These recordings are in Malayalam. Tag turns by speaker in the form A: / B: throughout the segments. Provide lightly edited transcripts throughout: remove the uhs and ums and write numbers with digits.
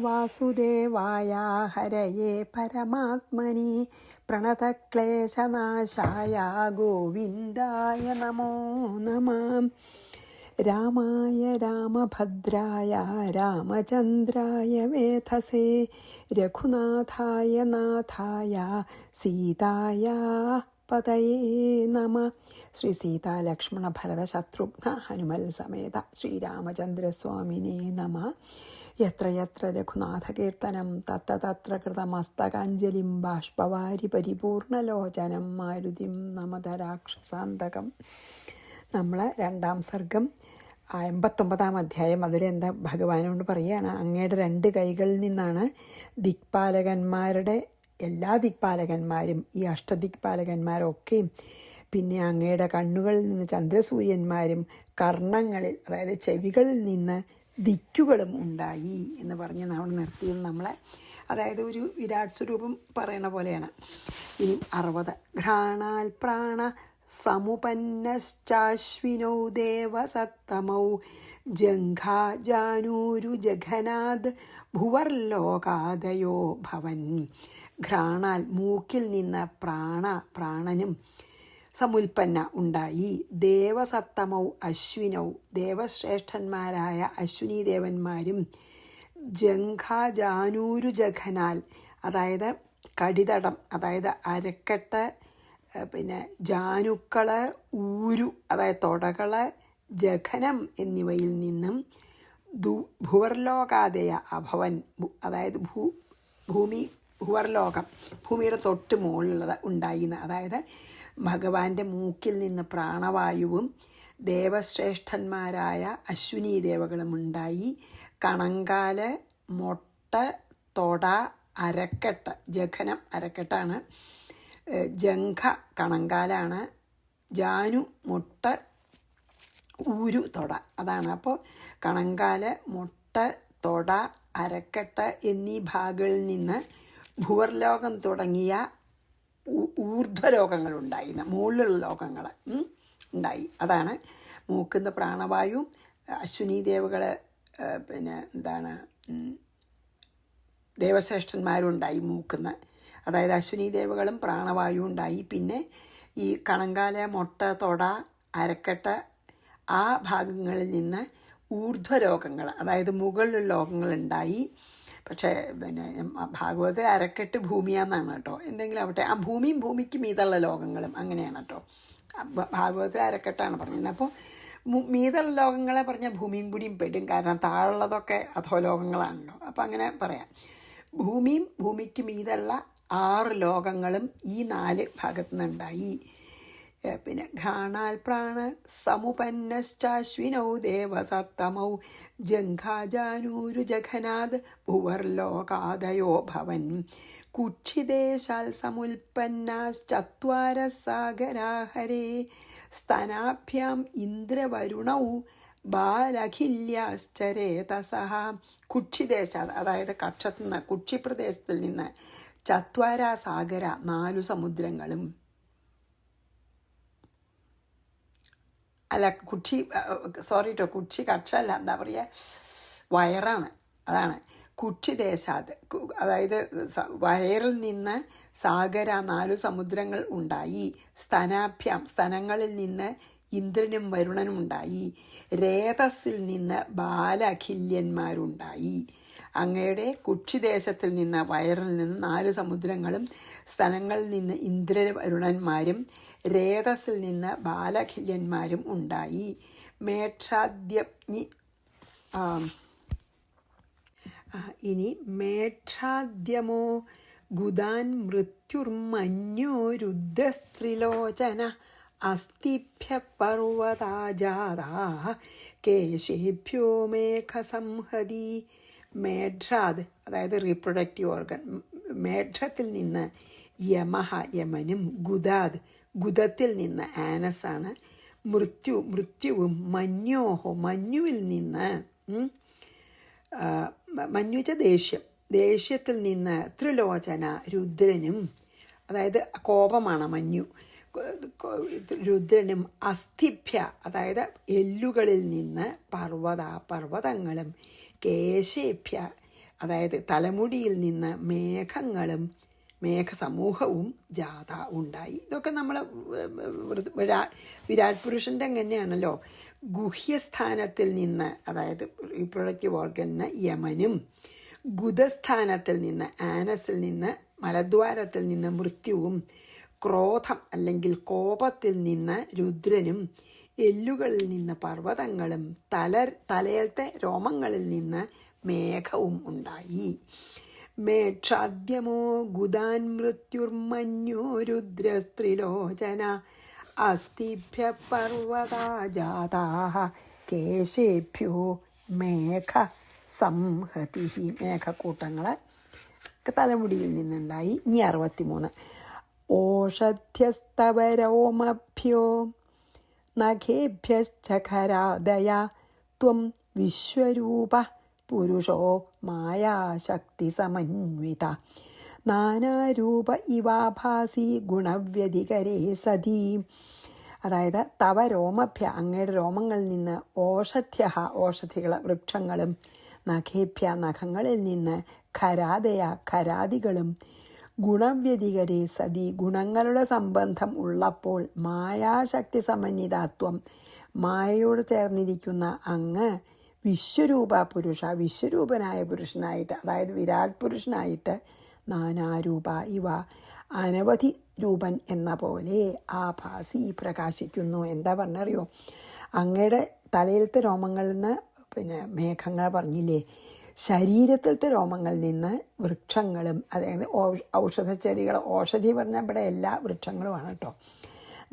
A: വാസുദേവായ ഹരയേ പരമാത്മനി പ്രണതക്ലേശനാശായ ഗോവിന്ദായ നമോ നമഃ. രാമായ രാമഭദ്രായ രാമചന്ദ്രായ വേധസേ രഘുനാഥായ നാഥായ സീതായ പതയേ നമഃ. ശ്രീ സീതാ ലക്ഷ്മണ ഭരത ശത്രുഘ്ന ഹനുമൽ സമേത ശ്രീരാമചന്ദ്രസ്വാമിനേ നമഃ. യത്ര യത്ര രഘുനാഥകീർത്തനം തത്ര തത്ര കൃതമസ്തകാഞ്ജലിം ബാഷ്പവാരി പരിപൂർണലോചനം മാരുതിം നമത രാക്ഷസാന്തകം. നമ്മൾ 2-ാം സർഗം 89-ാം അധ്യായം. അതിലെന്താ ഭഗവാനോട് പറയുകയാണ്, അങ്ങയുടെ 2 കൈകളിൽ നിന്നാണ് ദിക്പാലകന്മാരുടെ എല്ലാ ദിക്പാലകന്മാരും, ഈ അഷ്ടദിക്പാലകന്മാരൊക്കെയും, പിന്നെ അങ്ങയുടെ കണ്ണുകളിൽ നിന്ന് ചന്ദ്രസൂര്യന്മാരും, കർണങ്ങളിൽ അതായത് ചെവികളിൽ നിന്ന് ദിക്കുകളും ഉണ്ടായി എന്ന് പറഞ്ഞ് നമ്മൾ നിർത്തിയത് നമ്മളെ. അതായത് ഒരു വിരാട് സ്വരൂപം പറയണ പോലെയാണ്. ഇനി 60. ഘ്രാണാൽ പ്രാണ സമുപന്നശ്ചാശ്വിനോ ദേവസത്തമൗ ജംഘാ ജാനൂരു ജഘനാദ് ഭുവർലോകാദയോ ഭവൻ. ഘ്രാണാൽ മൂക്കിൽ നിന്ന് പ്രാണനും സമുൽപ്പന്ന ഉണ്ടായി. ദേവസത്തമൗ അശ്വിനൗ ദേവശ്രേഷ്ഠന്മാരായ അശ്വിനി ദേവന്മാരും, ജംഘാ ജാനൂരു ജഘനാൽ അതായത് കടിതടം അതായത് അരക്കെട്ട്, പിന്നെ ജാനുക്കള്, ഊരു അതായത് തൊടകള്, ജഘനം എന്നിവയിൽ നിന്നും ഭുവർലോകാദയ അഭവൻ അതായത് ഭൂമി ഭുവർലോകം ഭൂമിയുടെ തൊട്ട് മുകളിലുള്ളത് ഉണ്ടായിന്ന്. അതായത് ഭഗവാന്റെ മൂക്കിൽ നിന്ന് പ്രാണവായുവും ദേവശ്രേഷ്ഠന്മാരായ അശ്വിനി ദേവകളും ഉണ്ടായി. കണങ്കാല്, മൊട്ട, തൊട, അരക്കെട്ട്, ജഘനം അരക്കെട്ടാണ്, ജംഘ കണങ്കാലാണ്, ജാനു മൊട്ട, ഊരു തൊട അതാണ്. അപ്പോൾ കണങ്കാല്, മൊട്ട, തൊട, അരക്കെട്ട് എന്നീ ഭാഗങ്ങളിൽ നിന്ന് ഭുവർലോകം തുടങ്ങിയ ഊർധ്വലോകങ്ങളുണ്ടായി, മുകളിലുള്ള ലോകങ്ങൾ ഉണ്ടായി. അതാണ് മൂക്കുന്ന പ്രാണവായു. അശ്വിനി ദേവകൾ പിന്നെ എന്താണ് ദേവശ്രേഷ്ഠന്മാരുണ്ടായി മൂക്കുന്ന, അതായത് അശ്വിനി ദേവകളും പ്രാണവായു ഉണ്ടായി. പിന്നെ ഈ കണങ്കാല, മൊട്ട, തൊട, അരക്കെട്ട് ആ ഭാഗങ്ങളിൽ നിന്ന് ഊർധ്വലോകങ്ങൾ അതായത് മുകളിലുള്ള ലോകങ്ങളുണ്ടായി. പക്ഷേ പിന്നെ ഭാഗവതത്തിൽ അരക്കെട്ട് ഭൂമിയാന്നാണ് കേട്ടോ. എന്തെങ്കിലും ആവട്ടെ, ആ ഭൂമിയും ഭൂമിക്ക് മീതുള്ള ലോകങ്ങളും അങ്ങനെയാണ് കേട്ടോ. ഭാഗവതത്തിൽ അരക്കെട്ടാണ് പറഞ്ഞത്. അപ്പോൾ മീതുള്ള ലോകങ്ങളെ പറഞ്ഞാൽ ഭൂമിയും കൂടിയും പെടും, കാരണം താഴുള്ളതൊക്കെ അധോലോകങ്ങളാണല്ലോ. അപ്പം അങ്ങനെ പറയാം. ഭൂമിയും ഭൂമിക്ക് മീതുള്ള 6 ലോകങ്ങളും ഈ 4 ഭാഗത്തു നിന്നുണ്ടായി. പിന്നെ ഘ്രാണാൽ പ്രാണ സമുപന്നശ്ചാശ്വിനൗ ദേവസത്തമൗ ജംഘാജാനൂരു ജഘനാദ് ഭുവർലോകാദയോ ഭവൻ. കുക്ഷിദേശാൽ സമുൽപ്പന്നാശ്ചത്വാര സാഗരാ ഹരേ സ്തനാഭ്യാം ഇന്ദ്രവരുണൗ ബാലഖില്യാശ്ചരേതസഃ. കുക്ഷിദേശാൽ അതായത് കക്ഷത്തു നിന്ന്, കുക്ഷിപ്രദേശത്തിൽ നിന്ന്, ചത്വാര സാഗര 4 സമുദ്രങ്ങളും, അല്ല കുക്ഷി സോറി കേട്ടോ, കുക്ഷി കക്ഷല്ല, എന്താ പറയുക, വയറാണ്. അതാണ് കുക്ഷിദേശാത്, അതായത് വയറിൽ നിന്ന് സാഗര 4 സമുദ്രങ്ങൾ ഉണ്ടായി. സ്തനാഭ്യാം സ്തനങ്ങളിൽ നിന്ന് ഇന്ദ്രനും വരുണനും ഉണ്ടായി. രേതസ്സിൽ നിന്ന് ബാലഖില്യന്മാരുണ്ടായി. അങ്ങയുടെ കുക്ഷിദേശത്തിൽ നിന്ന്, വയറിൽ നിന്ന് 4 സമുദ്രങ്ങളും, സ്തനങ്ങളിൽ നിന്ന് ഇന്ദ്രവരുണന്മാരും, രേതസ്സിൽ നിന്ന് ബാലഖില്യന്മാരും ഉണ്ടായി. ഇനി മേക്ഷാദ്യമോ ഗുദാൻ മൃത്യുർമന്യോ രുദ്രസ്ത്രിലോചന അസ്തിഭ്യ പർവ്വതാജാതാ കേശേഭ്യോ മേഘസംഹതി. മേഢ്രാദ് അതായത് റീപ്രൊഡക്റ്റീവ് ഓർഗൻ, മേഢത്തിൽ നിന്ന് യമഹ യമനും, ഗുദാദ് ഗുദത്തിൽ നിന്ന് ആനസാണ്, മൃത്യുവും മന്യോഹോ മഞ്ഞുവിൽ നിന്ന്, മഞ്ഞുച്ച ദേഷ്യത്തിൽ നിന്ന്, ത്രിലോചന രുദ്രനും അതായത് കോപമാണ് മഞ്ഞു, രുദ്രനും, അസ്ഥിഭ്യ അതായത് എല്ലുകളിൽ നിന്ന് പർവ്വതങ്ങളും, കേശേഭ്യ അതായത് തലമുടിയിൽ നിന്ന് മേഘങ്ങളും മേഘസമൂഹവും ജാഥ ഉണ്ടായി. ഇതൊക്കെ നമ്മൾ വിരാട് പുരുഷൻ്റെ എങ്ങനെയാണല്ലോ, ഗുഹ്യസ്ഥാനത്തിൽ നിന്ന് അതായത് റീപ്രൊഡക്റ്റീവ് ഓർഗനിൽ യമനും, ഗുദസ്ഥാനത്തിൽ നിന്ന് ആനസിൽ നിന്ന് മലദ്വാരത്തിൽ നിന്ന് മൃത്യുവും, ക്രോധം അല്ലെങ്കിൽ കോപത്തിൽ നിന്ന് രുദ്രനും, എല്ലുകളിൽ നിന്ന് പർവ്വതങ്ങളും തലയിലത്തെ രോമങ്ങളിൽ നിന്ന് മേഘവും ഉണ്ടായി. മേക്ഷാദ്യമോ ഗുദാൻ മൃത്യുർമന്യോ രുദ്രസ്ത്രിലോചന അസ്ഥിഭ്യ പർവ്വതാ ജാതാഃ കേശേഭ്യോ മേഘ സംഹതി. മേഘക്കൂട്ടങ്ങൾ തലമുടിയിൽ നിന്നുണ്ടായി. ഇനി 63. ഓഷധ്യസ്തവരോമഭ്യോ നഖേഭ്യശ്ചഖരാദയ ത്വം വിശ്വരൂപ പുരുഷോ മായാശക്തി സമന്വിത നാനാരൂപ ഇവാഭാസി ഗുണവ്യതികരേ സതി. അതായത് തവ രോമഭ്യ അങ്ങയുടെ രോമങ്ങളിൽ നിന്ന്, ഓഷധ്യ ഓഷധികൾ വൃക്ഷങ്ങളും, നഖേഭ്യ നഖങ്ങളിൽ നിന്ന്, ഖരാദയ ഖരാദികളും, ഗുണവ്യതികരേ സതി ഗുണങ്ങളുടെ സംബന്ധം ഉള്ളപ്പോൾ, മായാശക്തി സമന്വിതാത്വം മായയോട് ചേർന്നിരിക്കുന്ന അങ്ങ്, വിശ്വരൂപ പുരുഷ വിശ്വരൂപനായ പുരുഷനായിട്ട് അതായത് വിരാട് പുരുഷനായിട്ട്, നാനാരൂപ ഇവ അനവധി രൂപൻ എന്ന പോലെ ആഭാസി പ്രകാശിക്കുന്നു. എന്താ പറഞ്ഞറിയോ, അങ്ങയുടെ തലയിലത്തെ രോമങ്ങളിൽ നിന്ന് മേഘങ്ങൾ പറഞ്ഞില്ലേ, ശരീരത്തിലത്തെ രോമങ്ങളിൽ നിന്ന് വൃക്ഷങ്ങളും, അതായത് ഔഷധച്ചെടികൾ, ഔഷധി പറഞ്ഞാൽ ഇവിടെ എല്ലാ വൃക്ഷങ്ങളുമാണ് കേട്ടോ.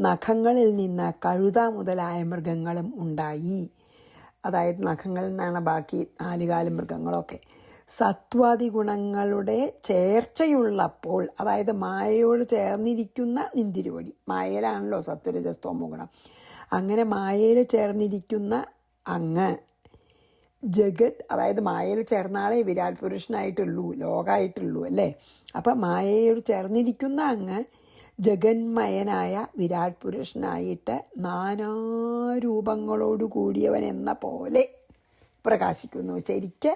A: നഖങ്ങളിൽ നിന്ന് കഴുത മുതലായ മൃഗങ്ങളും ഉണ്ടായി. അതായത് നഖങ്ങളിൽ നിന്നാണ് ബാക്കി 4 കാല് മൃഗങ്ങളൊക്കെ. സത്വാദി ഗുണങ്ങളുടെ ചേർച്ചയുള്ളപ്പോൾ, അതായത് മായയോട് ചേർന്നിരിക്കുന്ന നിന്തിരുവടി, മായയിലാണല്ലോ സത്വരജസ്തോമോ ഗുണം, അങ്ങനെ മായയിൽ ചേർന്നിരിക്കുന്ന അങ്ങ്, ജഗത് അതായത് മായയിൽ ചേർന്നാളെ വിരാട് പുരുഷനായിട്ടുള്ളൂ, ലോകമായിട്ടുള്ളൂ അല്ലേ. അപ്പം മായയോട് ചേർന്നിരിക്കുന്ന അങ്ങ് ജഗന്മയനായ വിരാട് പുരുഷനായിട്ട് നാനാരൂപങ്ങളോട് കൂടിയവൻ എന്ന പോലെ പ്രകാശിക്കുന്നു. ശരിക്ക്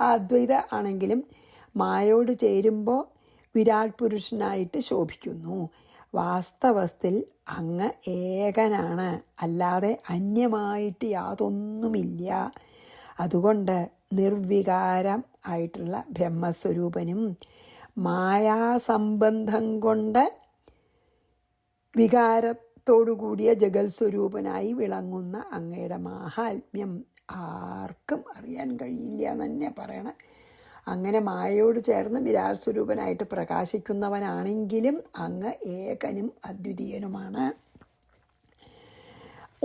A: അദ്വൈത ആണെങ്കിലും മായയോട് ചേരുമ്പോൾ വിരാട് പുരുഷനായിട്ട് ശോഭിക്കുന്നു. വാസ്തവത്തിൽ അങ്ങ് ഏകനാണ്, അല്ലാതെ അന്യമായിട്ട് യാതൊന്നുമില്ല. അതുകൊണ്ട് നിർവികാരം ആയിട്ടുള്ള ബ്രഹ്മസ്വരൂപനും മായാസംബന്ധം കൊണ്ട് വികാരത്തോടുകൂടിയ ജഗൽ സ്വരൂപനായി വിളങ്ങുന്ന അങ്ങയുടെ മാഹാത്മ്യം ആർക്കും അറിയാൻ കഴിയില്ല എന്ന് തന്നെ പറയണം. അങ്ങനെ മായയോട് ചേർന്ന് വിരാട് സ്വരൂപനായിട്ട് പ്രകാശിക്കുന്നവനാണെങ്കിലും അങ്ങ് ഏകനും അദ്വിതീയനുമാണ്.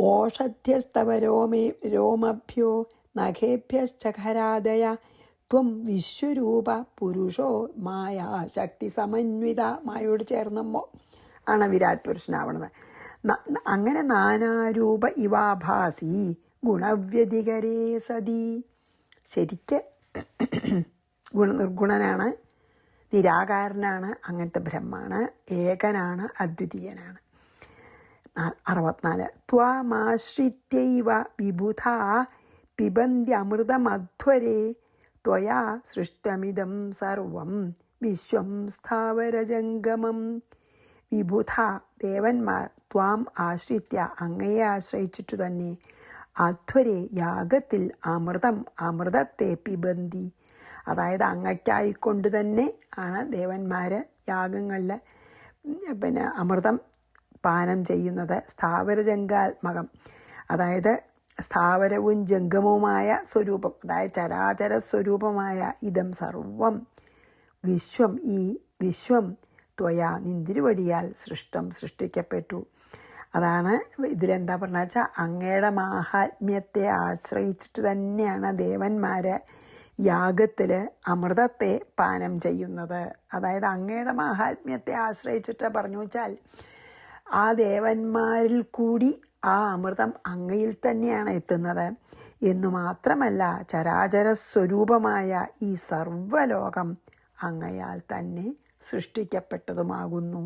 A: ഓഷധ്യസ്തവരോമഭ്യോ നഖേഭ്യശ്ചഖരാദയ ത്വം വിശ്വരൂപ പുരുഷോ മായാശക്തി സമന്വിത. മായയോട് ചേർന്നപ്പോൾ ആണ് വിരാട് പുരുഷനാവണത്. അങ്ങനെ നാനാരൂപ ഇവാഭാസി ഗുണവ്യതികരേ സതി. ശരിക്ക് നിർഗുണനാണ്, നിരാകാരനാണ്, അങ്ങനത്തെ ബ്രഹ്മാണ്, ഏകനാണ്, അദ്വിതീയനാണ്. 64. ത്വാമാശ്രിത്യൈവ വിബുധാ പിബന്ത്യമൃതമധ്വരേ ത്വയാ സൃഷ്ടമിദം സർവം വിശ്വം സ്ഥാവരജംഗമം. വിബുധ ദേവന്മാർ ത്വാം ആശ്രിത്യ അങ്ങയെ ആശ്രയിച്ചിട്ടു തന്നെ അധ്വരെ യാഗത്തിൽ അമൃതത്തെ പിബന്തി, അതായത് അങ്ങയ്ക്കായിക്കൊണ്ട് തന്നെ ആണ് ദേവന്മാർ യാഗങ്ങളിൽ അമൃതം പാനം ചെയ്യുന്നത്. സ്ഥാവരജംഗാത്മകം, അതായത് സ്ഥാവരവും ജംഗമവുമായ സ്വരൂപം, അതായത് ചരാചര സ്വരൂപമായ ഇതം സർവം വിശ്വം, ഈ വിശ്വം ത്വയാ നിന്തിരുവടിയാൽ സൃഷ്ടിക്കപ്പെട്ടു. അതാണ് ഇതിലെന്താ പറഞ്ഞ വെച്ചാൽ അങ്ങയുടെ മാഹാത്മ്യത്തെ ആശ്രയിച്ചിട്ട് തന്നെയാണ് ദേവന്മാർ യാഗത്തിൽ അമൃതത്തെ പാനം ചെയ്യുന്നത്. അതായത് അങ്ങയുടെ മാഹാത്മ്യത്തെ ആശ്രയിച്ചിട്ട് പറഞ്ഞു വെച്ചാൽ ആ ദേവന്മാരിൽ കൂടി ആ അമൃതം അങ്ങയിൽ തന്നെയാണ് എത്തുന്നത് എന്നു മാത്രമല്ല, ചരാചര സ്വരൂപമായ ഈ സർവ്വലോകം അങ്ങയാൽ തന്നെ സൃഷ്ടിക്കപ്പെട്ടതുമാകുന്നു.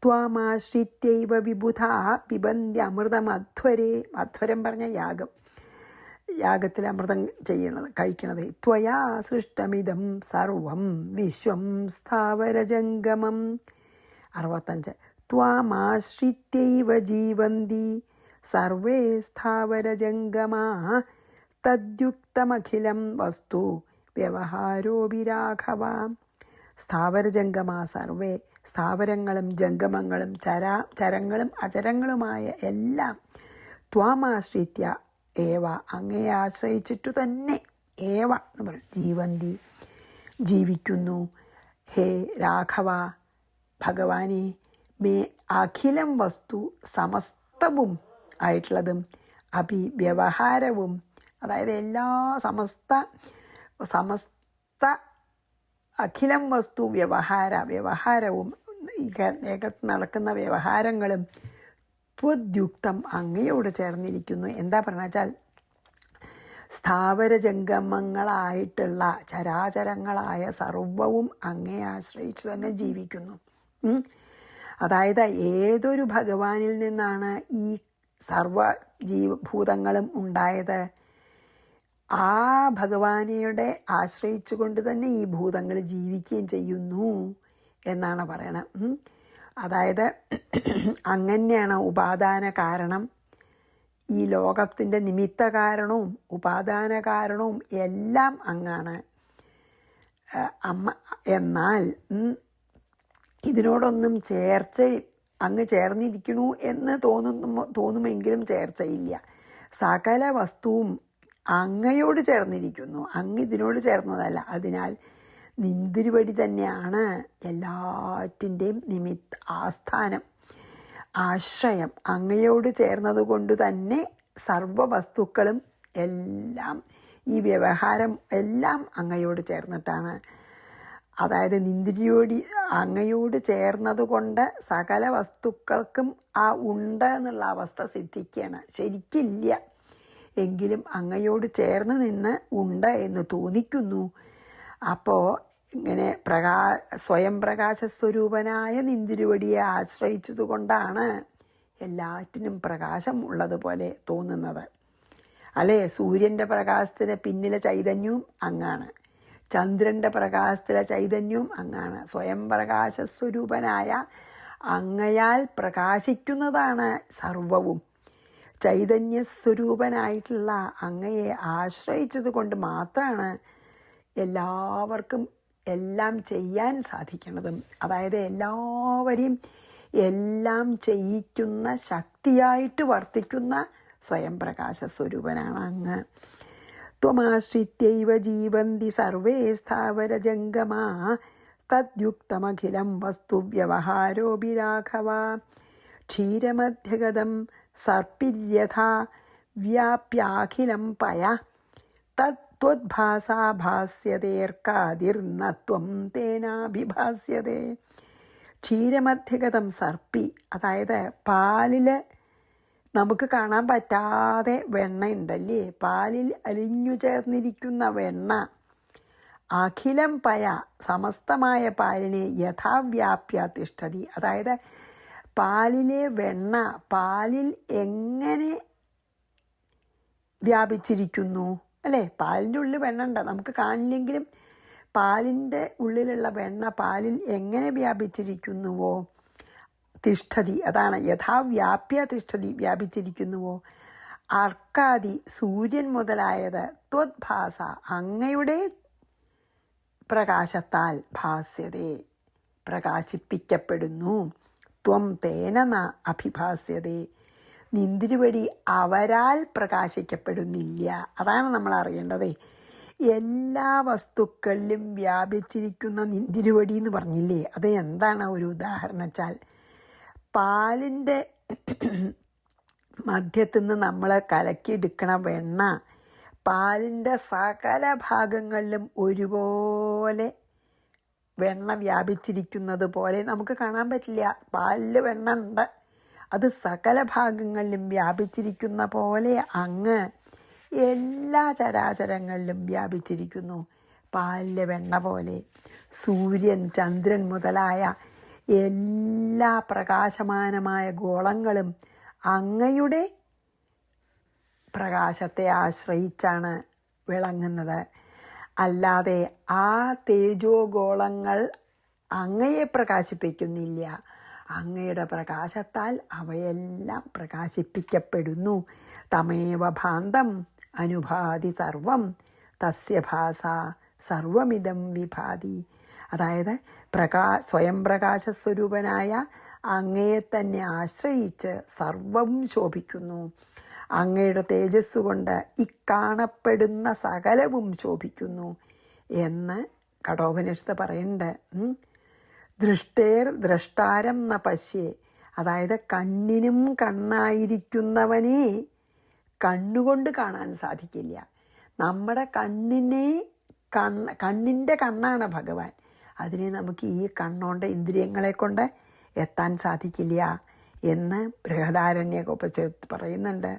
A: ത്വാമാശ്രിത്യൈവ വിബുധാ പിബന്തി അമൃതമധ്വരേ. അധ്വരം പറഞ്ഞ യാഗം. യാഗത്തിൽ അമൃതം കഴിക്കണത്. ത്വയാ സൃഷ്ടമിതം സർവം വിശ്വം സ്ഥാവരജംഗമം. 65. ത്വാമാശ്രിത്യൈവ ജീവന്തി സർവേ സ്ഥാവരജംഗമാ തദ്യുക്തമഖിലം വസ്തു വ്യവഹാരോപി രാഘവ. സ്ഥാവരജംഗമാ സർവേ, സ്ഥാവരങ്ങളും ജംഗമങ്ങളും ചരങ്ങളും അചരങ്ങളുമായ എല്ലാം ത്വാമാശ്രിത്യ ഏവ, അങ്ങയെ ആശ്രയിച്ചിട്ടു തന്നെ, ഏവ എന്ന് പറയും, ജീവന്തി ജീവിക്കുന്നു. ഹേ രാഘവ, ഭഗവാനെ, മേ അഖിലം വസ്തു സമസ്തവും ആയിട്ടുള്ളതും അഭി വ്യവഹാരവും, അതായത് എല്ലാ സമസ്ത അഖിലം വസ്തു വ്യവഹാരവും ഏകത്ത് നടക്കുന്ന വ്യവഹാരങ്ങളും ത്വദ്യുക്തം അങ്ങയോട് ചേർന്നിരിക്കുന്നു. എന്താ പറഞ്ഞാൽ വെച്ചാൽ സ്ഥാവരജംഗമങ്ങളായിട്ടുള്ള ചരാചരങ്ങളായ സർവവും അങ്ങയെ ആശ്രയിച്ചു തന്നെ ജീവിക്കുന്നു. അതായത് ഏതൊരു ഭഗവാനിൽ നിന്നാണ് ഈ സർവ ഭൂതങ്ങളും ഉണ്ടായത്? ആ ഭഗവാനെയുടെ ആശ്രയിച്ചു കൊണ്ട് തന്നെ ഈ ഭൂതങ്ങൾ ജീവിക്കുകയും ചെയ്യുന്നു എന്നാണ് പറയണത്. അതായത് അങ്ങനെയാണ് ഉപാദാന കാരണം, ഈ ലോകത്തിൻ്റെ നിമിത്ത കാരണവും ഉപാദാന കാരണവും എല്ലാം അങ്ങാണ് അമ്മ. എന്നാൽ ഇതിനോടൊന്നും അങ്ങ് ചേർന്നിരിക്കണു എന്ന് തോന്നുമെങ്കിലും ചേർച്ചയില്ല. സകല വസ്തുവും അങ്ങയോട് ചേർന്നിരിക്കുന്നു, അങ്ങ് ഇതിനോട് ചേർന്നതല്ല. അതിനാൽ നിന്തിരുവടി തന്നെയാണ് എല്ലാറ്റിൻ്റെയും ആസ്ഥാനം, ആശ്രയം. അങ്ങയോട് ചേർന്നതുകൊണ്ട് തന്നെ സർവവസ്തുക്കളും എല്ലാം, ഈ വ്യവഹാരം എല്ലാം അങ്ങയോട് ചേർന്നിട്ടാണ്. അതായത് നിന്തിരിയോടി അങ്ങയോട് ചേർന്നതുകൊണ്ട് സകല വസ്തുക്കൾക്കും ആ ഉണ്ട് എന്നുള്ള അവസ്ഥ സിദ്ധിക്കുകയാണ്. ശരിക്കില്ല, എങ്കിലും അങ്ങയോട് ചേർന്ന് നിന്ന് ഉണ്ട് എന്ന് തോന്നിക്കുന്നു. അപ്പോൾ ഇങ്ങനെ സ്വയം പ്രകാശസ്വരൂപനായ നിന്തിരുവടിയെ ആശ്രയിച്ചതുകൊണ്ടാണ് എല്ലാറ്റിനും പ്രകാശം ഉള്ളതുപോലെ തോന്നുന്നത്, അല്ലേ? സൂര്യൻ്റെ പ്രകാശത്തിന് പിന്നിലെ ചൈതന്യവും അങ്ങാണ്, ചന്ദ്രൻ്റെ പ്രകാശത്തിലെ ചൈതന്യവും അങ്ങാണ്. സ്വയം പ്രകാശസ്വരൂപനായ അങ്ങയാൽ പ്രകാശിക്കുന്നതാണ് സർവവും. ചൈതന്യസ്വരൂപനായിട്ടുള്ള അങ്ങയെ ആശ്രയിച്ചത് കൊണ്ട് മാത്രമാണ് എല്ലാവർക്കും എല്ലാം ചെയ്യാൻ സാധിക്കുന്നതും. അതായത് എല്ലാവരെയും എല്ലാം ചെയ്യിക്കുന്ന ശക്തിയായിട്ട് വർത്തിക്കുന്ന സ്വയം പ്രകാശസ്വരൂപനാണ് അങ്ങ്. ത്വമാശ്രിത്യൈവ ജീവന്തി സർവേ സ്ഥാവരജംഗമാ തദ്യുക്തമഖിലം വസ്തു വ്യവഹാരോപി രാഘവ. ക്ഷീരമധ്യഗതം സർപ്പിര്യഥാ വ്യാപ്യാഖിലം പയ തദ്വദ്ഭാസാ ഭാസ്യതേർക്കാതിർനത്വം തേനാഭിഭാസ്യതേ. ക്ഷീരമധ്യഗതം സർപ്പി, അതായത് പാലിൽ നമുക്ക് കാണാൻ പറ്റാതെ വെണ്ണ ഉണ്ടല്ലേ, പാലിൽ അലിഞ്ഞു ചേർന്നിരിക്കുന്ന വെണ്ണ. അഖിലം പയ, സമസ്തമായ പാലിനെ യഥാവ്യാപ്യ തിഷ്ഠതി, അതായത് പാലിലെ വെണ്ണ പാലിൽ എങ്ങനെ വ്യാപിച്ചിരിക്കുന്നു, അല്ലേ? പാലിൻ്റെ ഉള്ളിൽ വെണ്ണ ഉണ്ട്, നമുക്ക് കാണില്ലെങ്കിലും പാലിൻ്റെ ഉള്ളിലുള്ള വെണ്ണ പാലിൽ എങ്ങനെ വ്യാപിച്ചിരിക്കുന്നുവോ തിഷ്ഠതി, അതാണ് യഥാവ്യാപ്യ തിഷ്ഠതി, വ്യാപിച്ചിരിക്കുന്നുവോ. അർക്കാദി, സൂര്യൻ മുതലായത് ത്വദ്ഭാസ, അങ്ങയുടെ പ്രകാശത്താൽ ഭാസ്യതേ, പ്രകാശിപ്പിക്കപ്പെടുന്നു. ത്വം തേന ന അഭിഭാസ്യതേ, നിന്തിരുവടി അവരാൽ പ്രകാശിക്കപ്പെടുന്നില്ല. അതാണ് നമ്മൾ അറിയേണ്ടത്. എല്ലാ വസ്തുക്കളിലും വ്യാപിച്ചിരിക്കുന്ന നിന്തിരുവടി എന്ന് പറഞ്ഞില്ലേ, അത് എന്താണ് ഒരു ഉദാഹരണം വെച്ചാൽ, പാലിൻ്റെ മധ്യത്തുനിന്ന് നമ്മൾ കലക്കിയെടുക്കണ വെണ്ണ പാലിൻ്റെ സകല ഭാഗങ്ങളിലും ഒരുപോലെ വെണ്ണ വ്യാപിച്ചിരിക്കുന്നത് പോലെ നമുക്ക് കാണാൻ പറ്റില്ല. പാലിൽ വെണ്ണ ഉണ്ട്, അത് സകല ഭാഗങ്ങളിലും വ്യാപിച്ചിരിക്കുന്ന പോലെ അങ്ങ് എല്ലാ ചരാചരങ്ങളിലും വ്യാപിച്ചിരിക്കുന്നു, പാലിലെ വെണ്ണ പോലെ. സൂര്യൻ, ചന്ദ്രൻ മുതലായ എല്ലാ പ്രകാശമാനമായ ഗോളങ്ങളും അങ്ങയുടെ പ്രകാശത്തെ ആശ്രയിച്ചാണ് വിളങ്ങുന്നത്. അല്ലാതെ ആ തേജോഗോളങ്ങൾ അങ്ങയെ പ്രകാശിപ്പിക്കുന്നില്ല. അങ്ങയുടെ പ്രകാശത്താൽ അവയെല്ലാം പ്രകാശിപ്പിക്കപ്പെടുന്നു. തമേവ ഭാന്തം അനുഭാതി സർവം തസ്യ ഭാസ സർവമിതം വിഭാതി. അതായത് സ്വയം പ്രകാശസ്വരൂപനായ അങ്ങയെ തന്നെ ആശ്രയിച്ച് സർവം ശോഭിക്കുന്നു. അങ്ങയുടെ തേജസ് കൊണ്ട് ഇക്കാണപ്പെടുന്ന സകലവും ശോഭിക്കുന്നു എന്ന് കഠോപനിഷത്ത് പറയുന്നുണ്ട്. ദ്രഷ്ടാരം ന പശ്യേ, അതായത് കണ്ണിനും കണ്ണായിരിക്കുന്നവനെ കണ്ണുകൊണ്ട് കാണാൻ സാധിക്കില്ല. നമ്മുടെ കണ്ണിൻ്റെ കണ്ണാണ് ഭഗവാൻ. അതിനെ നമുക്ക് ഈ കണ്ണോണ്ട് ഇന്ദ്രിയങ്ങളെ കൊണ്ട് എത്താൻ സാധിക്കില്ല എന്ന് ബൃഹദാരണ്യകോപനിഷത്ത് പറയുന്നുണ്ട്.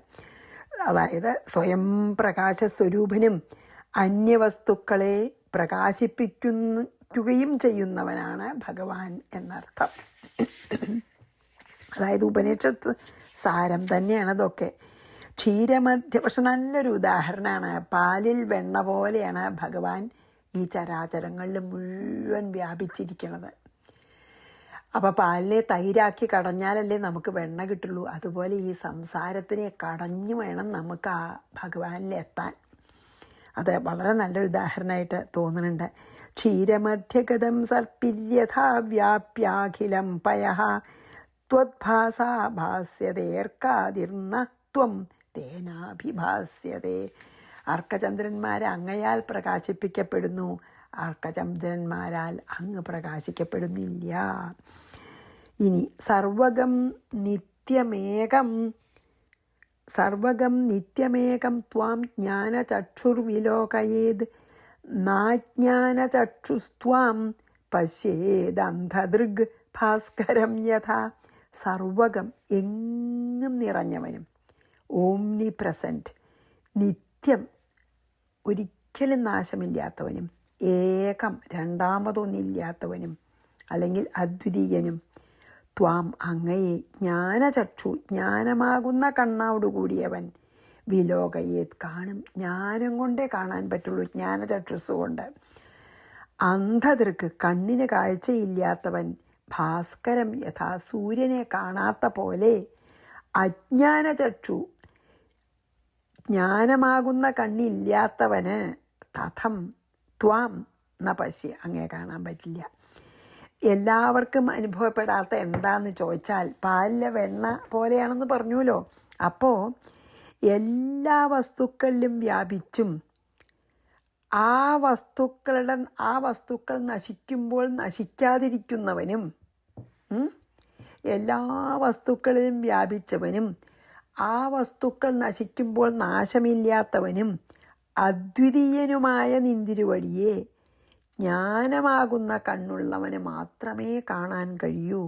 A: അതായത് സ്വയം പ്രകാശസ്വരൂപനും അന്യവസ്തുക്കളെ പ്രകാശിപ്പിക്കുകയും ചെയ്യുന്നവനാണ് ഭഗവാൻ എന്നർത്ഥം. അതായത് ഉപനിഷത്ത് സാരം തന്നെയാണ് അതൊക്കെ. ക്ഷീരമധ്യ, പക്ഷെ നല്ലൊരു ഉദാഹരണമാണ്. പാലിൽ വെണ്ണ പോലെയാണ് ഭഗവാൻ ഈ ചരാചരങ്ങളിൽ മുഴുവൻ വ്യാപിച്ചിരിക്കുന്നത്. അപ്പോൾ പാലിനെ തൈരാക്കി കടഞ്ഞാലല്ലേ നമുക്ക് വെണ്ണ കിട്ടുള്ളൂ. അതുപോലെ ഈ സംസാരത്തിനെ കടഞ്ഞു വേണം നമുക്ക് ആ ഭഗവാനിലെത്താൻ. അത് വളരെ നല്ല ഉദാഹരണമായിട്ട് തോന്നുന്നുണ്ട്. ക്ഷീരമധ്യഗതം സർപ്പിര്യഥാ വ്യാപ്യാഖിലം പയഃ ത്വദ്ഭാസാ ഭാസ്യതേർക്കാതിർന്ന ത്വം തേനാഭിഭാസ്യതേ. അർക്കചന്ദ്രന്മാർ അങ്ങയാൽ പ്രകാശിപ്പിക്കപ്പെടുന്നു, അർക്കചന്ദ്രന്മാരാൽ അങ്ങ് പ്രകാശിക്കപ്പെടുന്നില്ല. ഇനി സർവകം നിത്യമേകം ത്വാം ജ്ഞാനചക്ഷുർവിലോകയേത് നാജ്ഞാനചക്ഷുസ്ത്വാം പശ്യേദന്ധദൃഗ് ഭാസ്കരം യഥാ. സർവകം, എങ്ങും നിറഞ്ഞവനും, ഓംനി പ്രസൻറ്റ്, നിത്യം, ഒരിക്കലും നാശമില്ലാത്തവനും, ഏകം, രണ്ടാമതൊന്നില്ലാത്തവനും അല്ലെങ്കിൽ അദ്വിതീയനും, ത്വാം, അങ്ങയെ, ജ്ഞാനചക്ഷു, ജ്ഞാനമാകുന്ന കണ്ണോടുകൂടിയവൻ, വിലോകയേത്, കാണും, ജ്ഞാനം കൊണ്ടേ കാണാൻ പറ്റുള്ളൂ, ജ്ഞാനചക്ഷുസ് കൊണ്ട്. അന്ധദൃക്ക്, കണ്ണിന് കാഴ്ചയില്ലാത്തവൻ, ഭാസ്കരം യഥാ, സൂര്യനെ കാണാത്ത പോലെ, അജ്ഞാനചക്ഷു, ജ്ഞാനമാകുന്ന കണ്ണില്ലാത്തവന്, തഥം ത്വാം ന പശ്യ, അങ്ങേ കാണാൻ പറ്റില്ല. എല്ലാവർക്കും അനുഭവപ്പെടാത്ത എന്താന്ന് ചോദിച്ചാൽ പാലിലെ വെണ്ണ പോലെയാണെന്ന് പറഞ്ഞുല്ലോ. അപ്പോൾ എല്ലാ വസ്തുക്കളിലും വ്യാപിച്ചും ആ വസ്തുക്കൾ നശിക്കുമ്പോൾ നശിക്കാതിരിക്കുന്നവനും, എല്ലാ വസ്തുക്കളിലും വ്യാപിച്ചവനും, ആ വസ്തുക്കൾ നശിക്കുമ്പോൾ നാശമില്ലാത്തവനും, അദ്വിതീയനുമായ നിന്തിരുവടിയെ ജ്ഞാനമാകുന്ന കണ്ണുള്ളവന് മാത്രമേ കാണാൻ കഴിയൂ.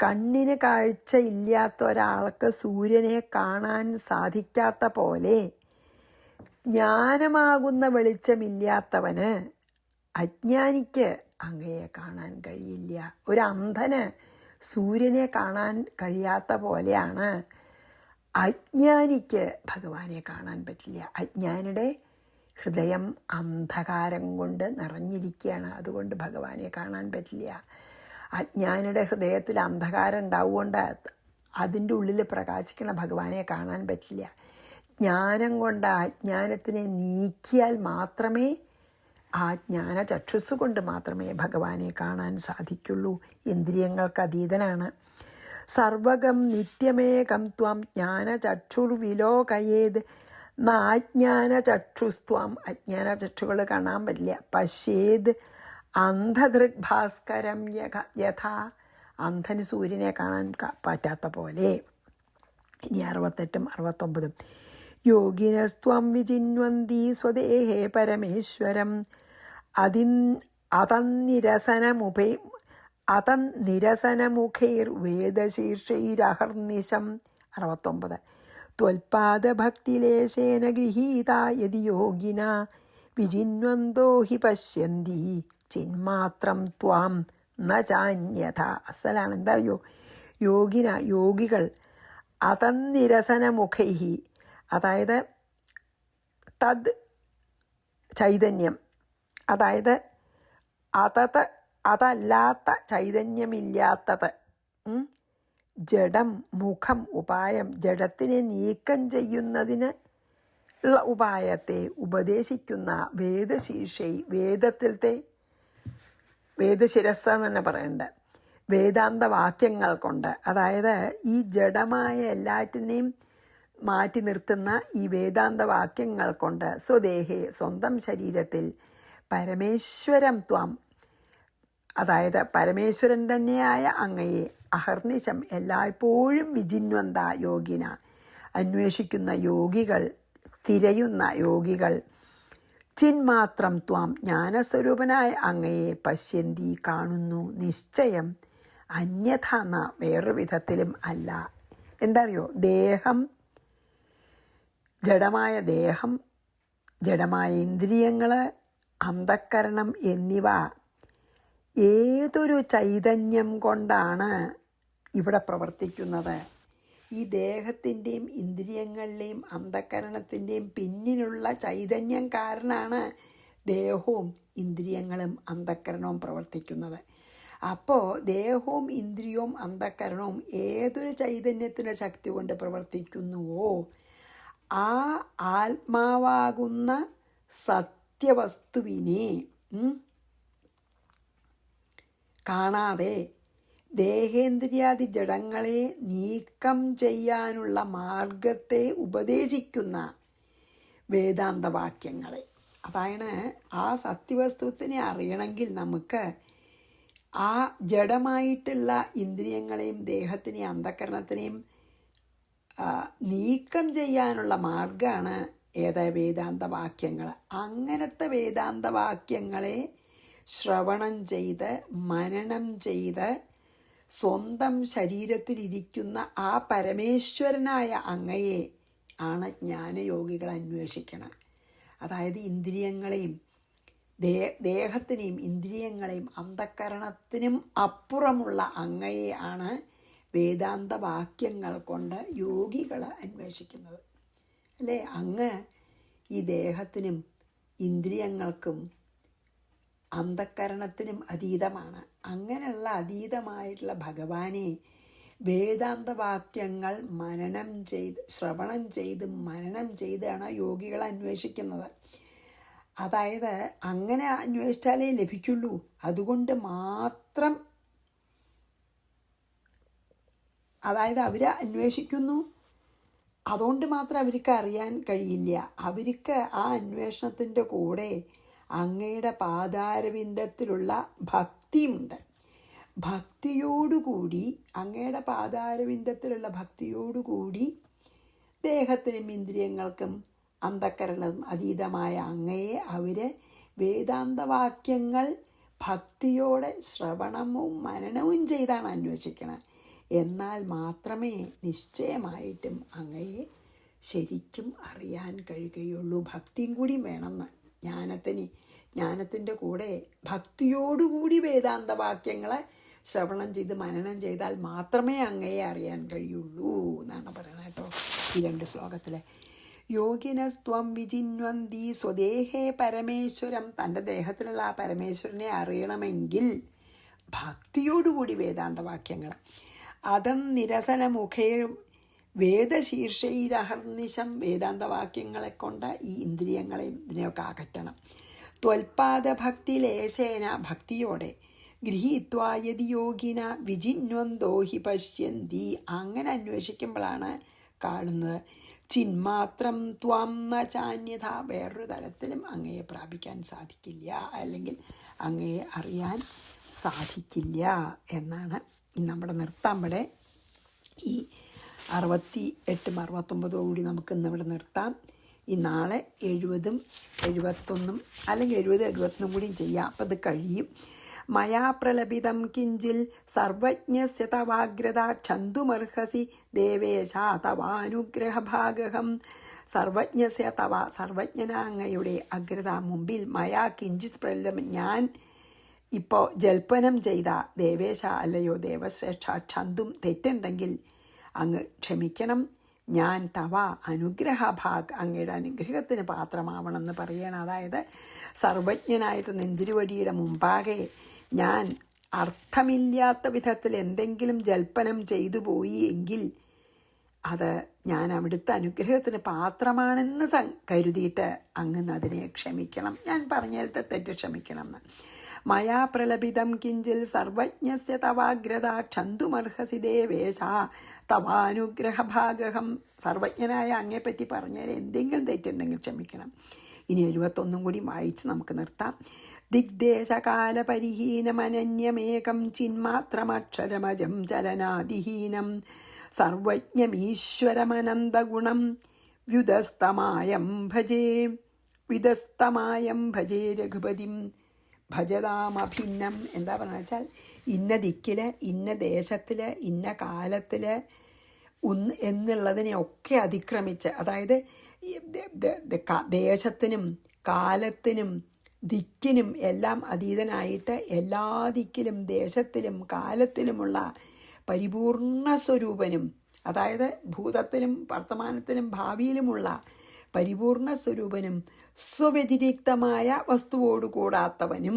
A: കണ്ണിന് കാഴ്ച ഇല്ലാത്ത ഒരാൾക്ക് സൂര്യനെ കാണാൻ സാധിക്കാത്ത പോലെ ജ്ഞാനമാകുന്ന വെളിച്ചമില്ലാത്തവന്, അജ്ഞാനിക്ക് അങ്ങയെ കാണാൻ കഴിയില്ല. ഒരു അന്ധന് സൂര്യനെ കാണാൻ കഴിയാത്ത പോലെയാണ് അജ്ഞാനിക്ക് ഭഗവാനെ കാണാൻ പറ്റില്ല. അജ്ഞാനിയുടെ ഹൃദയം അന്ധകാരം കൊണ്ട് നിറഞ്ഞിരിക്കുകയാണ്, അതുകൊണ്ട് ഭഗവാനെ കാണാൻ പറ്റില്ല. അജ്ഞാനിയുടെ ഹൃദയത്തിൽ അന്ധകാരം ഉണ്ടാവുകൊണ്ട് അതിൻ്റെ ഉള്ളിൽ പ്രകാശിക്കണ ഭഗവാനെ കാണാൻ പറ്റില്ല. ജ്ഞാനം കൊണ്ട് അജ്ഞാനത്തിനെ നീക്കിയാൽ മാത്രമേ, ആ ജ്ഞാനചക്ഷുസ് കൊണ്ട് മാത്രമേ ഭഗവാനെ കാണാൻ സാധിക്കുള്ളൂ. ഇന്ദ്രിയങ്ങൾക്ക് അതീതനാണ്. സർവകം നിത്യമേകം ത്വം ജ്ഞാനചക്ഷുർവിലോകയേത് നാജ്ഞാനചക്ഷുസ്ത്വം, അജ്ഞാനചക്ഷുകൾ കാണാൻ പറ്റില്ല. പശ്യേത് അന്ധദൃഗ് ഭാസ്കരം യഥാ, അന്ധന് സൂര്യനെ കാണാൻ പറ്റാത്ത പോലെ. ഇനി 68ഉം 69ഉം. യോഗിനസ്ത്വം വിജിന്വന്തി സ്വദേഹേ പരമേശ്വരം അതന്നിരസനമുഖൈർവേദശീർഷൈരഹർനിശം. 69. ത്വൽപാദഭക്തിലേശേന ഗൃഹീതാ യദി യോഗിന വിജിന്വന്തോ ഹി പശ്യന്തി ചിന്മാത്രം ത്വാം ന ചാന്യഥ. അസലാണ്. എന്താ അറിയോ? യോഗികൾ അതന്നിരസനമുഖൈ, അതായത് തദ് ചൈതന്യം, അതായത് അതല്ലാത്ത ചൈതന്യമില്ലാത്തത്. ജഡം, മുഖം, ഉപായം. ജഡത്തിനെ നീക്കം ചെയ്യുന്നതിന് ഉള്ള ഉപായത്തെ ഉപദേശിക്കുന്ന വേദശീർഷൈ, വേദശിരസ് എന്ന് തന്നെ പറയണ്ട, വേദാന്ത വാക്യങ്ങൾ കൊണ്ട്, അതായത് ഈ ജഡമായ എല്ലാറ്റിനെയും മാറ്റി നിർത്തുന്ന ഈ വേദാന്ത വാക്യങ്ങൾ കൊണ്ട് സ്വദേഹേ, സ്വന്തം ശരീരത്തിൽ, പരമേശ്വരം ത്വം, അതായത് പരമേശ്വരൻ തന്നെയായ അങ്ങയെ, അഹർനിശം എല്ലായ്പ്പോഴും വിജിന്വന്ത യോഗിന, അന്വേഷിക്കുന്ന യോഗികൾ, തിരയുന്ന യോഗികൾ, ചിന്മാത്രം ത്വാം, ജ്ഞാനസ്വരൂപനായ അങ്ങയെ, പശ്യന്തി കാണുന്നു, നിശ്ചയം, അന്യഥ എന്ന വേറൊരു വിധത്തിലും അല്ല. എന്താ അറിയോ, ദേഹം, ജഡമായ ദേഹം, ജഡമായ ഇന്ദ്രിയങ്ങൾ, അന്ധക്കരണം എന്നിവ ഏതൊരു ചൈതന്യം കൊണ്ടാണ് ഇവിടെ പ്രവർത്തിക്കുന്നത്? ഈ ദേഹത്തിൻ്റെയും ഇന്ദ്രിയങ്ങളിലെയും അന്ധക്കരണത്തിൻ്റെയും പിന്നിലുള്ള ചൈതന്യം കാരണമാണ് ദേഹവും ഇന്ദ്രിയങ്ങളും അന്ധക്കരണവും പ്രവർത്തിക്കുന്നത്. അപ്പോൾ ദേഹവും ഇന്ദ്രിയവും അന്ധക്കരണവും ഏതൊരു ചൈതന്യത്തിൻ്റെ ശക്തി കൊണ്ട് പ്രവർത്തിക്കുന്നുവോ ആ ആത്മാവാകുന്ന സത്യവസ്തുവിനെ കാണാതെ ദേഹേന്ദ്രിയാദി ജഡങ്ങളെ നീക്കം ചെയ്യാനുള്ള മാർഗത്തെ ഉപദേശിക്കുന്ന വേദാന്തവാക്യങ്ങളെ, അതാണ് ആ സത്യവസ്തുവിനെ അറിയണമെങ്കിൽ നമുക്ക് ആ ജഡമായിട്ടുള്ള ഇന്ദ്രിയങ്ങളെയും ദേഹത്തിനെയും അന്ധക്കരണത്തിനെയും നീക്കം ചെയ്യാനുള്ള മാർഗമാണ് വേദാന്തവാക്യങ്ങൾ. അങ്ങനത്തെ വേദാന്തവാക്യങ്ങളെ ശ്രവണം ചെയ്ത് മനനം ചെയ്ത് സ്വന്തം ശരീരത്തിലിരിക്കുന്ന ആ പരമേശ്വരനായ അങ്ങയെ ആണ് ജ്ഞാനയോഗികൾ അന്വേഷിക്കണം. അതായത് ഇന്ദ്രിയങ്ങളെയും ദേഹത്തിനെയും ഇന്ദ്രിയങ്ങളെയും അന്ധക്കരണത്തിനും അപ്പുറമുള്ള അങ്ങയെ ആണ് വേദാന്തവാക്യങ്ങൾ കൊണ്ട് യോഗികൾ അന്വേഷിക്കുന്നത്. അല്ലേ, അങ്ങ് ഈ ദേഹത്തിനും ഇന്ദ്രിയങ്ങൾക്കും അന്ധക്കരണത്തിനും അതീതമാണ്. അങ്ങനെയുള്ള അതീതമായിട്ടുള്ള ഭഗവാനെ വേദാന്തവാക്യങ്ങൾ ശ്രവണം ചെയ്ത് മനനം ചെയ്താണ് യോഗികൾ അന്വേഷിക്കുന്നത്. അതായത് അങ്ങനെ അന്വേഷിച്ചാലേ ലഭിക്കുള്ളൂ. അതുകൊണ്ട് മാത്രം, അതായത് അവർ അന്വേഷിക്കുന്നു, അതുകൊണ്ട് മാത്രം അവർക്ക് അറിയാൻ കഴിയില്ല. അവർക്ക് ആ അന്വേഷണത്തിൻ്റെ കൂടെ അങ്ങയുടെ പാതാരവിന്ദത്തിലുള്ള ഭക്തിയുണ്ട്. ഭക്തിയോടുകൂടി, അങ്ങയുടെ പാതാരവിന്ദത്തിലുള്ള ഭക്തിയോടുകൂടി ദേഹത്തിനും ഇന്ദ്രിയങ്ങൾക്കും അന്ധക്കരണവും അതീതമായ അങ്ങയെ അവർ വേദാന്തവാക്യങ്ങൾ ഭക്തിയോടെ ശ്രവണവും മനനവും ചെയ്താണ് അന്വേഷിക്കണം. എന്നാൽ മാത്രമേ നിശ്ചയമായിട്ടും അങ്ങയെ ശരിക്കും അറിയാൻ കഴിയുകയുള്ളൂ. ഭക്തിയും കൂടി വേണമെന്ന്. ജ്ഞാനത്തിൻ്റെ കൂടെ ഭക്തിയോടുകൂടി വേദാന്തവാക്യങ്ങളെ ശ്രവണം ചെയ്ത് മനനം ചെയ്താൽ മാത്രമേ അങ്ങയെ അറിയാൻ കഴിയുള്ളൂ എന്നാണ് പറയുന്നത് കേട്ടോ ഈ 2 ശ്ലോകത്തിൽ. യോഗിനസ്ത്വം വിജിന്വന്തി സ്വദേഹേ പരമേശ്വരം, തൻ്റെ ദേഹത്തിലുള്ള ആ പരമേശ്വരനെ അറിയണമെങ്കിൽ ഭക്തിയോടുകൂടി വേദാന്തവാക്യങ്ങൾ അതം നിരസനമുഖേ വേദശീർഷൈരഹർനിശം, വേദാന്തവാക്യങ്ങളെ കൊണ്ട് ഈ ഇന്ദ്രിയങ്ങളെയും ഇതിനെയൊക്കെ അകറ്റണം. ത്വൽപാദഭക്തി ലേശേന, ഭക്തിയോടെ ഗൃഹീത്വാ യതി യോഗിന വിജിന്വന്തോ ഹി പശ്യന്തി, അങ്ങനെ അന്വേഷിക്കുമ്പോഴാണ് കാണുന്നത്. ചിന്മാത്രം ത്വം ന ചാന്യഥ, വേറൊരു തരത്തിലും അങ്ങയെ പ്രാപിക്കാൻ സാധിക്കില്ല, അല്ലെങ്കിൽ അങ്ങയെ അറിയാൻ സാധിക്കില്ല എന്നാണ്. നമ്മുടെ നിർത്താമ്പടെ ഈ 68ഉം 69ഉം കൂടി നമുക്ക് ഇന്നിവിടെ നിർത്താം. ഈ നാളെ 70ഉം 71ഉം അല്ലെങ്കിൽ 70, 71 കൂടിയും ചെയ്യാം. അപ്പം ഇത് കഴിയും. മയാ പ്രലപിതം കിഞ്ചിൽ സർവജ്ഞസ്യ തവാഗ്രത ക്ഷന്തുമർഹസി ദേവേശ തവാനുഗ്രഹഭാഗം. സർവജ്ഞസ്യ തവ, സർവജ്ഞനാങ്ങയുടെ അഗ്രത മുമ്പിൽ മയാ കിഞ്ചിത് പ്രലപിതം, ഞാൻ ഇപ്പോൾ ജൽപ്പനം ചെയ്ത ദേവേശ, അല്ലയോ ദേവശ്രേഷ്ഠ, ക്ഷന്തും തെറ്റുണ്ടെങ്കിൽ അങ്ങ് ക്ഷമിക്കണം. ഞാൻ തവ അനുഗ്രഹഭാഗ് അങ്ങയുടെ അനുഗ്രഹത്തിന് പാത്രമാവണമെന്ന് പറയണം. അതായത് സർവജ്ഞനായിട്ട് നെഞ്ചിരുവടിയുടെ മുമ്പാകെ ഞാൻ അർത്ഥമില്ലാത്ത വിധത്തിൽ എന്തെങ്കിലും ജൽപ്പനം ചെയ്തു പോയി എങ്കിൽ അത് ഞാൻ അവിടുത്തെ അനുഗ്രഹത്തിന് പാത്രമാണെന്ന് കരുതിയിട്ട് അങ്ങ് അതിനെ ക്ഷമിക്കണം, ഞാൻ പറഞ്ഞതിലത്തെ തെറ്റ് ക്ഷമിക്കണം എന്ന്. മയാ പ്രലപിതം കിഞ്ചിൽ സർവജ്ഞസ്യ തവാഗ്രത ക്ഷന്തുമർഹസി ദേവേശ തവാനുഗ്രഹഭാഗം. സർവജ്ഞനായ അങ്ങയെപ്പറ്റി പറഞ്ഞാൽ എന്തെങ്കിലും തെറ്റുണ്ടെങ്കിൽ ക്ഷമിക്കണം. ഇനി 71 കൂടി വായിച്ച് നമുക്ക് നിർത്താം. ദിഗ്ദേശകാലപരിഹീനമനന്യമേകം ചിന്മാത്രമക്ഷരമജം ചലനാദിഹീനം സർവജ്ഞമീശ്വരമനന്തഗുണം വ്യുതസ്തമായം ഭജേ രഘുപതിം ഭജതാമഭിന്നം. എന്താ പറയുക വെച്ചാൽ ഇന്ന ദിക്കിൽ, ഇന്ന ദേശത്തിൽ, ഇന്ന കാലത്തിൽ എന്നുള്ളതിനെയൊക്കെ അതിക്രമിച്ച്, അതായത് ദേശത്തിനും കാലത്തിനും ദിക്കിനും എല്ലാം അതീതനായിട്ട് എല്ലാ ദിക്കിലും ദേശത്തിലും കാലത്തിലുമുള്ള പരിപൂർണ സ്വരൂപനും, അതായത് ഭൂതത്തിലും വർത്തമാനത്തിലും ഭാവിയിലുമുള്ള പരിപൂർണ സ്വരൂപനും സ്വവ്യതിരിക്തമായ വസ്തുവോട് കൂടാത്തവനും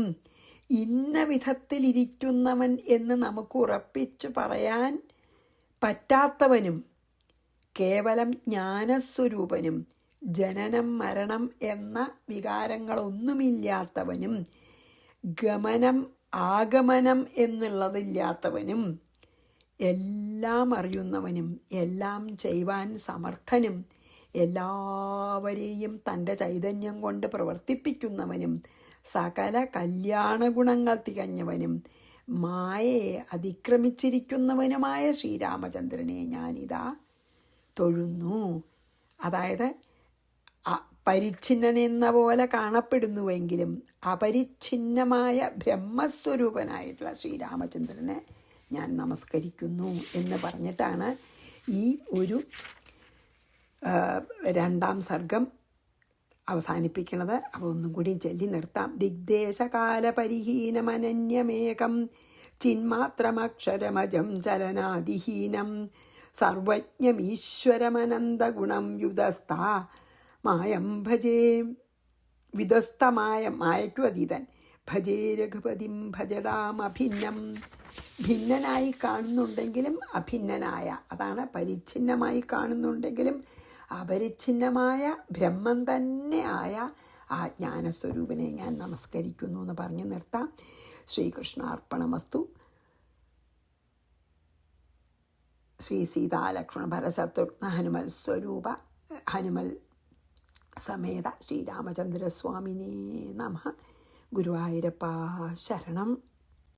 A: ഇന്ന വിധത്തിലിരിക്കുന്നവൻ എന്ന് നമുക്ക് ഉറപ്പിച്ചു പറയാൻ പറ്റാത്തവനും കേവലം ജ്ഞാനസ്വരൂപനും ജനനം മരണം എന്ന വികാരങ്ങളൊന്നുമില്ലാത്തവനും ഗമനം ആഗമനം എന്നുള്ളതില്ലാത്തവനും എല്ലാം അറിയുന്നവനും എല്ലാം ചെയ്യുവാൻ സമർത്ഥനും എല്ലാവരെയും തൻ്റെ ചൈതന്യം കൊണ്ട് പ്രവർത്തിപ്പിക്കുന്നവനും സകല കല്യാണ ഗുണങ്ങൾ തികഞ്ഞവനും മായയെ അതിക്രമിച്ചിരിക്കുന്നവനുമായ ശ്രീരാമചന്ദ്രനെ ഞാനിതാ തൊഴുന്നു. അതായത് പരിച്ഛിന്നനെന്ന പോലെ കാണപ്പെടുന്നുവെങ്കിലും അപരിച്ഛിന്നമായ ബ്രഹ്മസ്വരൂപനായിട്ടുള്ള ശ്രീരാമചന്ദ്രനെ ഞാൻ നമസ്കരിക്കുന്നു എന്ന് പറഞ്ഞിട്ടാണ് ഈ ഒരു 2ാം സർഗം അവസാനിപ്പിക്കുന്നത്. അപ്പോൾ ഒന്നും കൂടി ചൊല്ലി നിർത്താം. ദിഗ്ദേശകാലപരിഹീനമനന്യമേകം ചിന്മാത്രമക്ഷരമജം ചലനാദിഹീനം സർവജ്ഞമീശ്വരമനന്തഗുണം വ്യുതസ്ഥമായം ഭജേ. വിദസ്തമായം, മായയ്ക്കു അതീതൻ. ഭജേ രഘുപതിം ഭജതാമഭിന്നം. ഭിന്നനായി കാണുന്നുണ്ടെങ്കിലും അഭിന്നനായ, അതാണ് പരിച്ഛിന്നമായി കാണുന്നുണ്ടെങ്കിലും അപരിച്ഛിന്നമായ ബ്രഹ്മം തന്നെ ആയ ആ ജ്ഞാനസ്വരൂപനെ ഞാൻ നമസ്കരിക്കുന്നു എന്ന് പറഞ്ഞു നിർത്താം. ശ്രീകൃഷ്ണാർപ്പണമസ്തു. ശ്രീ സീതാലക്ഷ്മണ ഭരതശത്രുഘ്ന ഹനുമൽ സ്വരൂപ ഹനുമൽ സമേത ശ്രീരാമചന്ദ്രസ്വാമിനേ നമഃ. ഗുരുവായൂരപ്പ ശരണം.